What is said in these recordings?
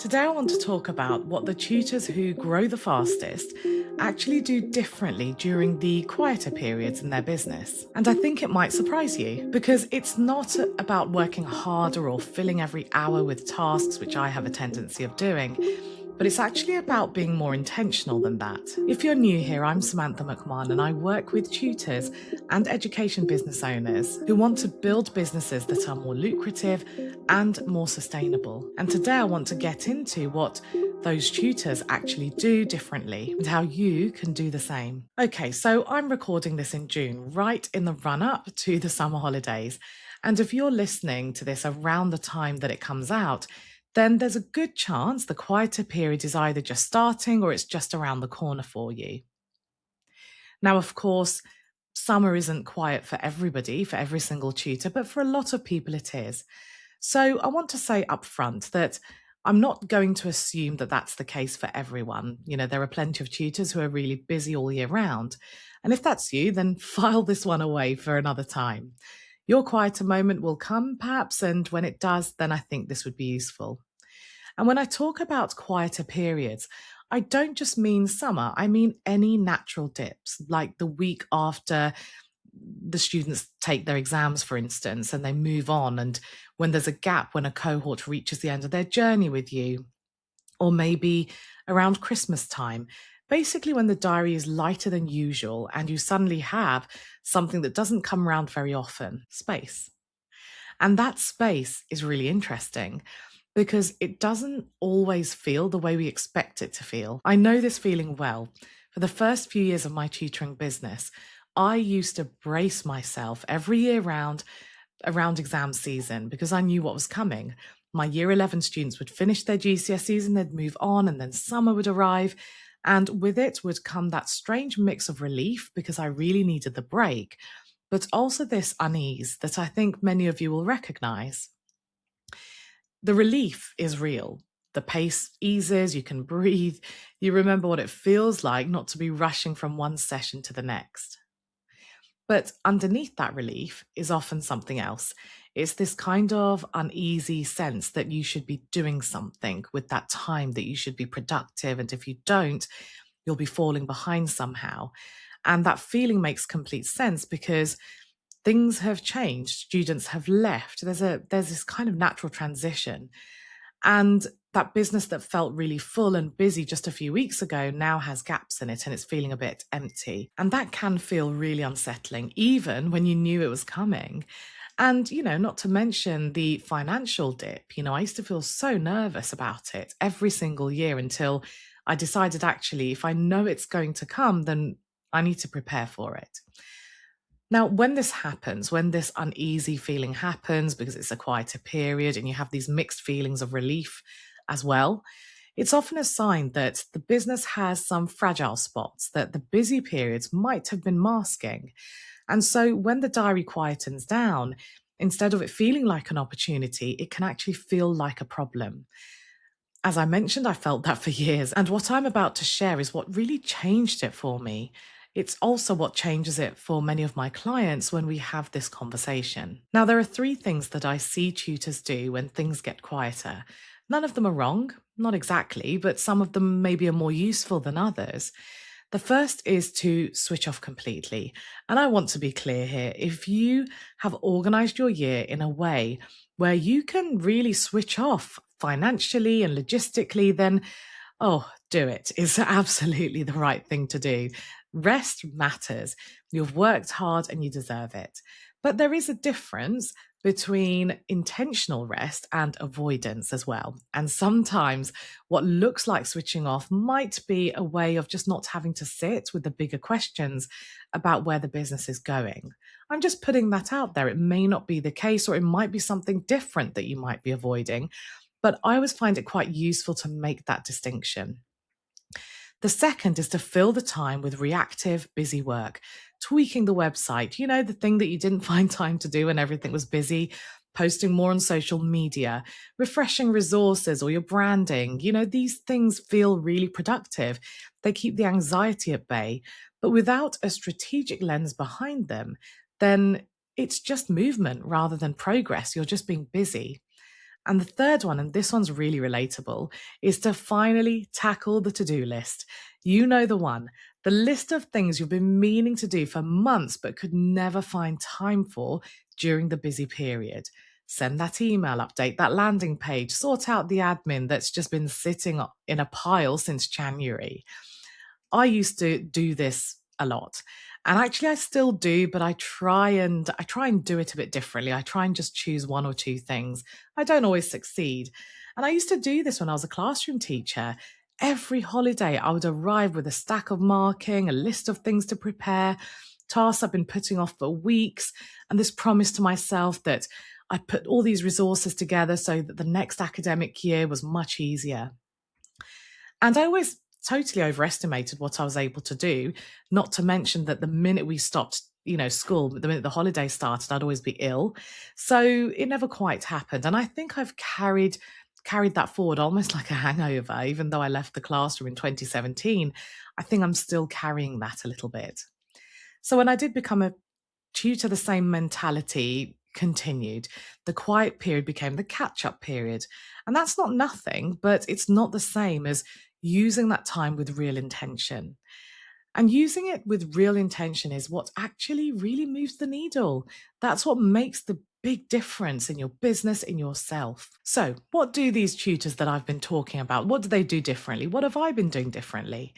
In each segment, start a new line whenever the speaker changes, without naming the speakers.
Today, I want to talk about what the tutors who grow the fastest actually do differently during the quieter periods in their business. And I think it might surprise you because it's not about working harder or filling every hour with tasks, which I have a tendency of doing. But it's actually about being more intentional than that. If you're new here, I'm Samantha McMahon and I work with tutors and education business owners who want to build businesses that are more lucrative and more sustainable. And today I want to get into what those tutors actually do differently and how you can do the same. Okay, so I'm recording this in June, right in the run up to the summer holidays. And if you're listening to this around the time that it comes out, then there's a good chance the quieter period is either just starting or it's just around the corner for you. Now, of course, summer isn't quiet for everybody, for every single tutor, but for a lot of people it is. So I want to say up front that I'm not going to assume that that's the case for everyone. There are plenty of tutors who are really busy all year round. And if that's you, then file this one away for another time. Your quieter moment will come, perhaps, and when it does, then I think this would be useful. And when I talk about quieter periods, I don't just mean summer, I mean any natural dips, like the week after the students take their exams, for instance, and they move on, and when there's a gap when a cohort reaches the end of their journey with you, or maybe around Christmas time. Basically, when the diary is lighter than usual and you suddenly have something that doesn't come around very often, space. And that space is really interesting because it doesn't always feel the way we expect it to feel. I know this feeling well. For the first few years of my tutoring business, I used to brace myself every year around exam season because I knew what was coming. My year 11 students would finish their GCSEs and they'd move on, and then summer would arrive. And with it would come that strange mix of relief because I really needed the break, but also this unease that I think many of you will recognize. The relief is real. The pace eases, you can breathe, you remember what it feels like not to be rushing from one session to the next. But underneath that relief is often something else. It's this kind of uneasy sense that you should be doing something with that time, that you should be productive. And if you don't, you'll be falling behind somehow. And that feeling makes complete sense because things have changed. Students have left. There's this kind of natural transition. And that business that felt really full and busy just a few weeks ago now has gaps in it and it's feeling a bit empty. And that can feel really unsettling, even when you knew it was coming. And, not to mention the financial dip. I used to feel so nervous about it every single year until I decided actually, if I know it's going to come, then I need to prepare for it. Now, when this happens, when this uneasy feeling happens because it's a quieter period and you have these mixed feelings of relief as well, it's often a sign that the business has some fragile spots that the busy periods might have been masking. And so when the diary quietens down, instead of it feeling like an opportunity, it can actually feel like a problem. As I mentioned, I felt that for years. And what I'm about to share is what really changed it for me. It's also what changes it for many of my clients when we have this conversation. Now, there are three things that I see tutors do when things get quieter. None of them are wrong, not exactly, but some of them maybe are more useful than others. The first is to switch off completely. And I want to be clear here. If you have organized your year in a way where you can really switch off financially and logistically, then do it. It's absolutely the right thing to do. Rest matters. You've worked hard and you deserve it. But there is a difference between intentional rest and avoidance as well. And sometimes what looks like switching off might be a way of just not having to sit with the bigger questions about where the business is going. I'm just putting that out there. It may not be the case, or it might be something different that you might be avoiding. But I always find it quite useful to make that distinction. The second is to fill the time with reactive, busy work, tweaking the website, the thing that you didn't find time to do when everything was busy, posting more on social media, refreshing resources or your branding. These things feel really productive. They keep the anxiety at bay, but without a strategic lens behind them, then it's just movement rather than progress. You're just being busy. And the third one, and this one's really relatable, is to finally tackle the to-do list. You know the one, the list of things you've been meaning to do for months but could never find time for during the busy period. Send that email, update that landing page, sort out the admin that's just been sitting in a pile since January. I used to do this a lot. And actually I still do, but I try and do it a bit differently. I try and just choose one or two things. I don't always succeed. And I used to do this when I was a classroom teacher. Every holiday I would arrive with a stack of marking, a list of things to prepare, tasks I've been putting off for weeks, and this promise to myself that I'd put all these resources together so that the next academic year was much easier. And I always totally overestimated what I was able to do, not to mention that the minute we stopped, school, the minute the holiday started, I'd always be ill. So it never quite happened. And I think I've carried that forward almost like a hangover, even though I left the classroom in 2017. I think I'm still carrying that a little bit. So when I did become a tutor, the same mentality continued. The quiet period became the catch up period. And that's not nothing, but it's not the same as using that time with real intention. And using it with real intention is what actually really moves the needle. That's what makes the big difference in your business, in yourself. So, what do these tutors that I've been talking about, what do they do differently? What have I been doing differently?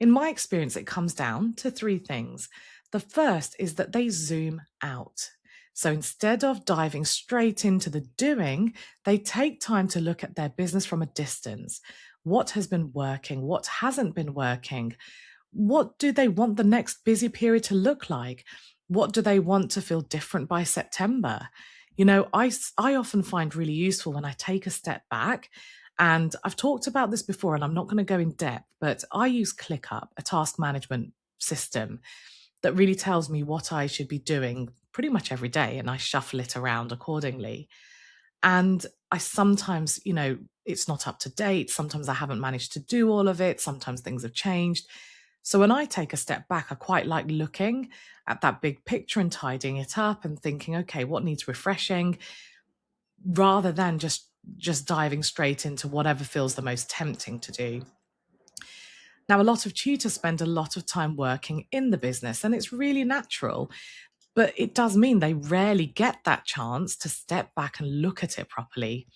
In my experience, it comes down to three things. The first is that they zoom out. So instead of diving straight into the doing, they take time to look at their business from a distance. What has been working? What hasn't been working? What do they want the next busy period to look like? What do they want to feel different by September? I often find really useful when I take a step back, and I've talked about this before and I'm not going to go in depth, but I use ClickUp, a task management system that really tells me what I should be doing pretty much every day, and I shuffle it around accordingly. And I sometimes, it's not up to date. Sometimes I haven't managed to do all of it. Sometimes things have changed. So when I take a step back, I quite like looking at that big picture and tidying it up and thinking, okay, what needs refreshing, rather than just diving straight into whatever feels the most tempting to do. Now, a lot of tutors spend a lot of time working in the business, and it's really natural. But it does mean they rarely get that chance to step back and look at it properly.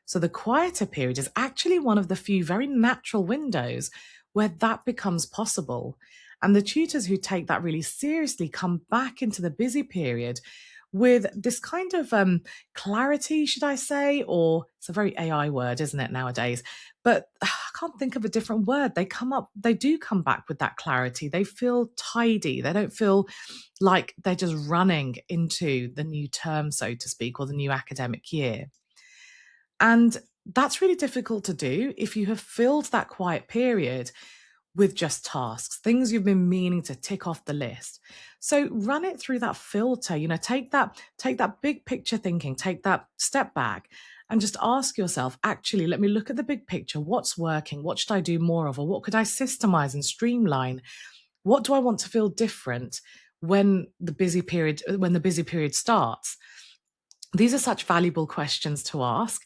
So the quieter period is actually one of the few very natural windows where that becomes possible. And the tutors who take that really seriously come back into the busy period with this kind of clarity, should I say, or it's a very AI word, isn't it, nowadays? But I can't think of a different word. They do come back with that clarity. They feel tidy. They don't feel like they're just running into the new term, so to speak, or the new academic year. And that's really difficult to do if you have filled that quiet period with just tasks, things you've been meaning to tick off the list. So run it through that filter, take that big picture thinking, take that step back and just ask yourself, actually, let me look at the big picture. What's working? What should I do more of? Or what could I systemize and streamline? What do I want to feel different when the busy period starts? These are such valuable questions to ask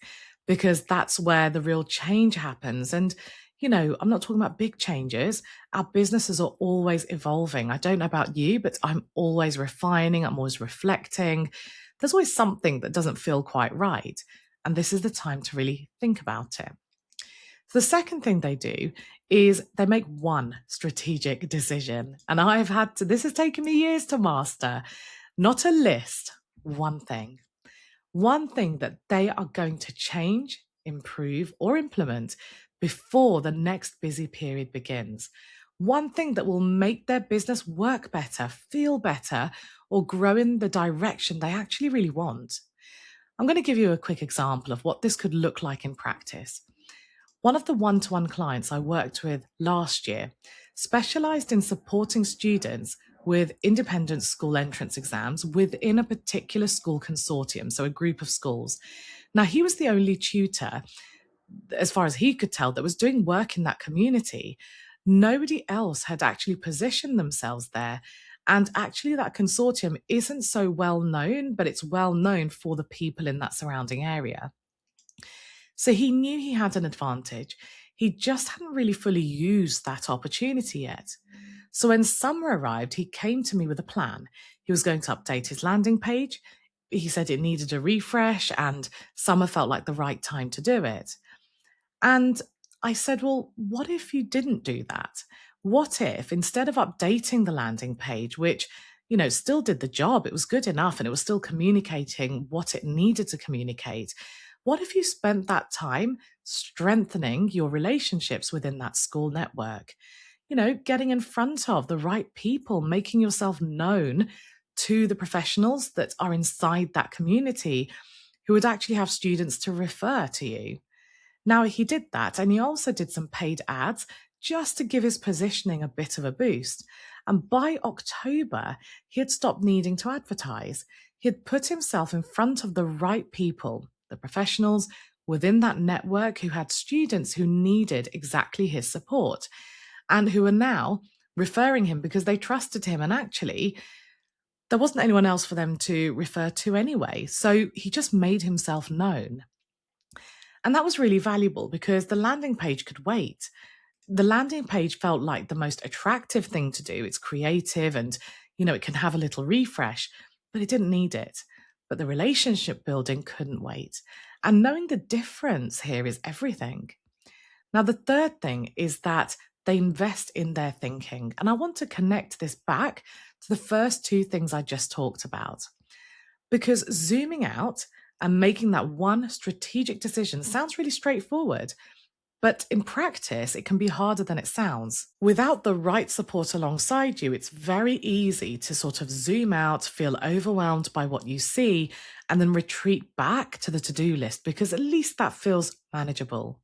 because that's where the real change happens. And, I'm not talking about big changes. Our businesses are always evolving. I don't know about you, but I'm always refining. I'm always reflecting. There's always something that doesn't feel quite right. And this is the time to really think about it. The second thing they do is they make one strategic decision. And this has taken me years to master, not a list, one thing that they are going to change, improve, or implement before the next busy period begins. One thing that will make their business work better, feel better, or grow in the direction they actually really want. I'm going to give you a quick example of what this could look like in practice. One of the one-to-one clients I worked with last year specialized in supporting students with independent school entrance exams within a particular school consortium, so a group of schools. Now, he was the only tutor, as far as he could tell, that was doing work in that community. Nobody else had actually positioned themselves there. And actually, that consortium isn't so well known, but it's well known for the people in that surrounding area. So he knew he had an advantage. He just hadn't really fully used that opportunity yet. So when summer arrived, he came to me with a plan. He was going to update his landing page. He said it needed a refresh, and summer felt like the right time to do it. And I said, well, what if you didn't do that? What if instead of updating the landing page, which, still did the job, it was good enough and it was still communicating what it needed to communicate, what if you spent that time strengthening your relationships within that school network? Getting in front of the right people, making yourself known to the professionals that are inside that community who would actually have students to refer to you. Now, he did that, and he also did some paid ads just to give his positioning a bit of a boost. And by October, he had stopped needing to advertise. He had put himself in front of the right people, the professionals within that network who had students who needed exactly his support and who are now referring him because they trusted him. And actually, there wasn't anyone else for them to refer to anyway. So he just made himself known. And that was really valuable because the landing page could wait. The landing page felt like the most attractive thing to do. It's creative and, it can have a little refresh, but it didn't need it. But the relationship building couldn't wait. And knowing the difference here is everything. Now, the third thing is that they invest in their thinking. And I want to connect this back to the first two things I just talked about. Because zooming out and making that one strategic decision sounds really straightforward. But in practice, it can be harder than it sounds. Without the right support alongside you, it's very easy to sort of zoom out, feel overwhelmed by what you see, and then retreat back to the to-do list because at least that feels manageable.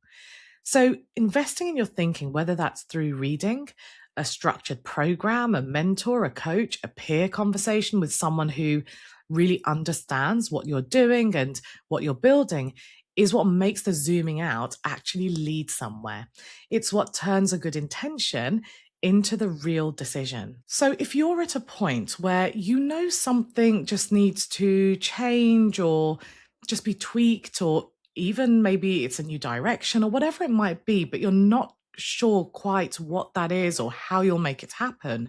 So investing in your thinking, whether that's through reading, a structured program, a mentor, a coach, a peer conversation with someone who really understands what you're doing and what you're building, is what makes the zooming out actually lead somewhere. It's what turns a good intention into the real decision. So if you're at a point where something just needs to change or just be tweaked, or even maybe it's a new direction or whatever it might be, but you're not sure quite what that is or how you'll make it happen,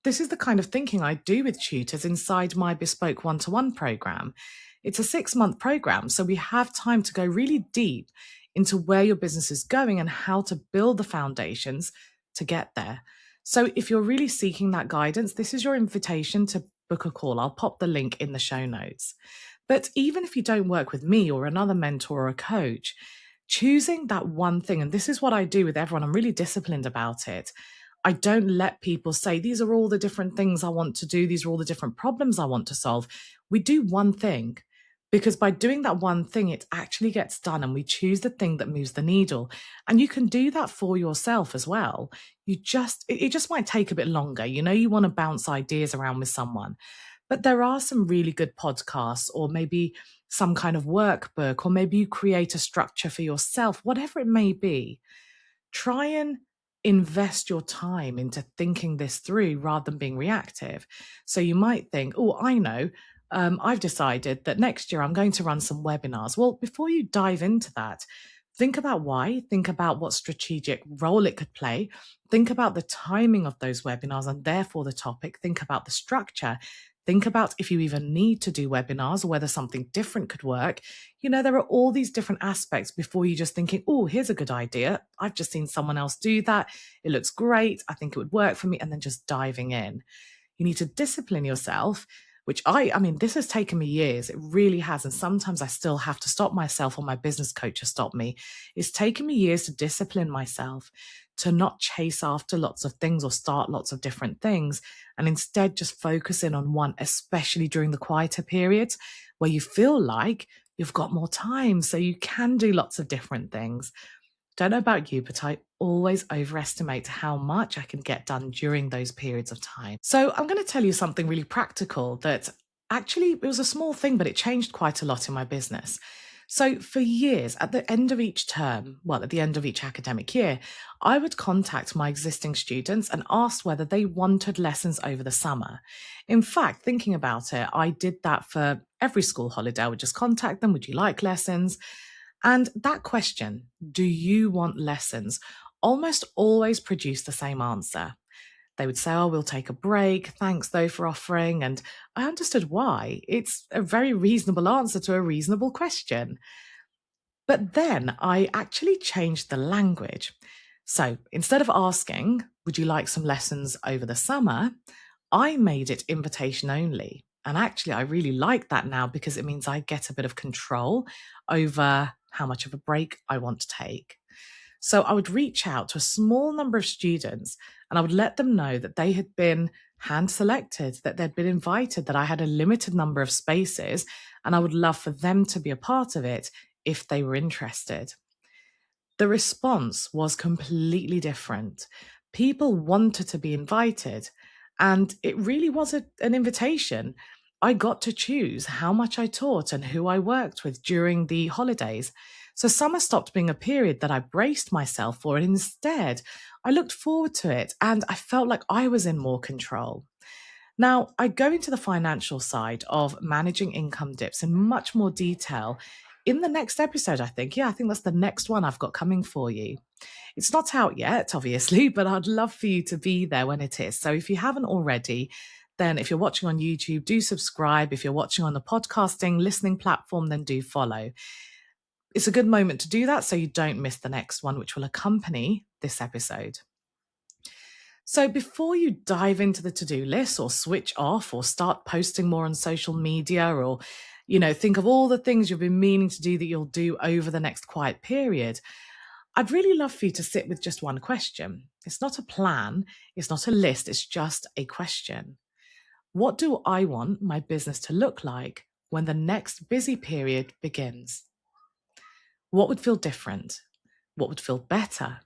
this is the kind of thinking I do with tutors inside my Bespoke one-to-one program. It's a 6-month program, so we have time to go really deep into where your business is going and how to build the foundations to get there. So if you're really seeking that guidance, this is your invitation to book a call. I'll pop the link in the show notes. But even if you don't work with me or another mentor or a coach, choosing that one thing, and this is what I do with everyone, I'm really disciplined about it. I don't let people say, these are all the different things I want to do. These are all the different problems I want to solve. We do one thing, because by doing that one thing, it actually gets done and we choose the thing that moves the needle. And you can do that for yourself as well. It just might take a bit longer. You want to bounce ideas around with someone, but there are some really good podcasts or maybe some kind of workbook, or maybe you create a structure for yourself, whatever it may be. Try and invest your time into thinking this through rather than being reactive. So you might think, oh, I know, I've decided that next year I'm going to run some webinars. Well, before you dive into that, think about why, think about what strategic role it could play, think about the timing of those webinars and therefore the topic, think about the structure. Think about if you even need to do webinars or whether something different could work. There are all these different aspects before you just thinking, oh, here's a good idea. I've just seen someone else do that. It looks great. I think it would work for me. And then just diving in. You need to discipline yourself, which I mean, this has taken me years. It really has. And sometimes I still have to stop myself, or my business coach has stopped me. It's taken me years to discipline myself, to not chase after lots of things or start lots of different things, and instead just focus in on one, especially during the quieter periods where you feel like you've got more time, so you can do lots of different things. Don't know about you, but I always overestimate how much I can get done during those periods of time. So I'm going to tell you something really practical that actually it was a small thing, but it changed quite a lot in my business. So for years, at the end of each term, at the end of each academic year, I would contact my existing students and ask whether they wanted lessons over the summer. In fact, thinking about it, I did that for every school holiday. I would just contact them, would you like lessons? And that question, do you want lessons, almost always produced the same answer. They would say, oh, we'll take a break. Thanks, though, for offering. And I understood why. It's a very reasonable answer to a reasonable question. But then I actually changed the language. So instead of asking, would you like some lessons over the summer? I made it invitation only. And actually, I really like that now because it means I get a bit of control over how much of a break I want to take. So I would reach out to a small number of students and I would let them know that they had been hand selected, that they'd been invited, that I had a limited number of spaces, and I would love for them to be a part of it if they were interested. The response was completely different. People wanted to be invited, and it really was an invitation. I got to choose how much I taught and who I worked with during the holidays. So summer stopped being a period that I braced myself for, and instead, I looked forward to it and I felt like I was in more control. Now, I go into the financial side of managing income dips in much more detail in the next episode, I think. Yeah, I think that's the next one I've got coming for you. It's not out yet, obviously, but I'd love for you to be there when it is. So if you haven't already, then if you're watching on YouTube, do subscribe. If you're watching on the podcasting listening platform, then do follow. It's a good moment to do that so you don't miss the next one, which will accompany this episode. So before you dive into the to-do list or switch off or start posting more on social media or, think of all the things you've been meaning to do that you'll do over the next quiet period, I'd really love for you to sit with just one question. It's not a plan, it's not a list, it's just a question. What do I want my business to look like when the next busy period begins? What would feel different? What would feel better?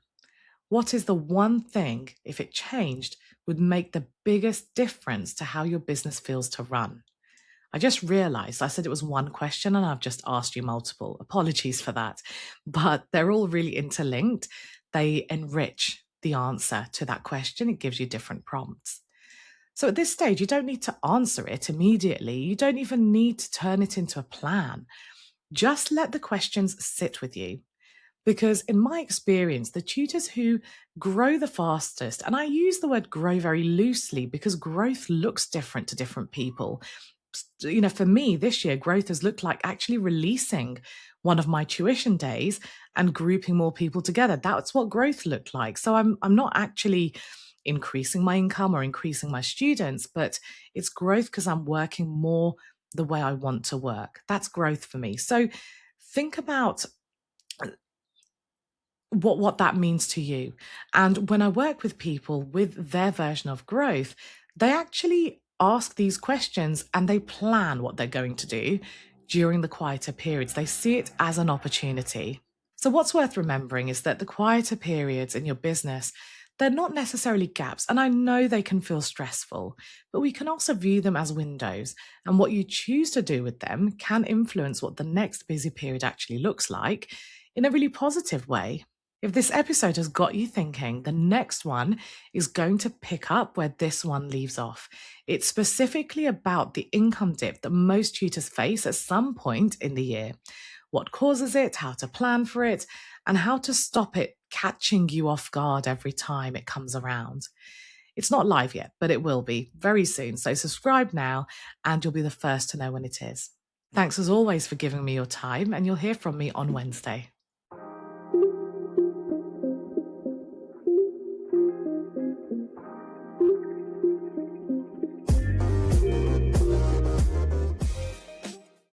What is the one thing, if it changed, would make the biggest difference to how your business feels to run? I just realized I said it was one question and I've just asked you multiple. Apologies for that. But they're all really interlinked. They enrich the answer to that question. It gives you different prompts. So at this stage, you don't need to answer it immediately. You don't even need to turn it into a plan. Just let the questions sit with you. Because in my experience, the tutors who grow the fastest, and I use the word grow very loosely because growth looks different to different people. For me, this year, growth has looked like actually releasing one of my tuition days and grouping more people together. That's what growth looked like. So I'm not actually increasing my income or increasing my students, but it's growth because I'm working more the way I want to work. That's growth for me. So think about what that means to you. And when I work with people with their version of growth, they actually ask these questions and they plan what they're going to do during the quieter periods. They see it as an opportunity. So what's worth remembering is that the quieter periods in your business, they're not necessarily gaps. And I know they can feel stressful, but we can also view them as windows. And what you choose to do with them can influence what the next busy period actually looks like in a really positive way. If this episode has got you thinking, the next one is going to pick up where this one leaves off. It's specifically about the income dip that most tutors face at some point in the year. What causes it, how to plan for it, and how to stop it catching you off guard every time it comes around. It's not live yet, but it will be very soon. So subscribe now and you'll be the first to know when it is. Thanks as always for giving me your time, and you'll hear from me on Wednesday.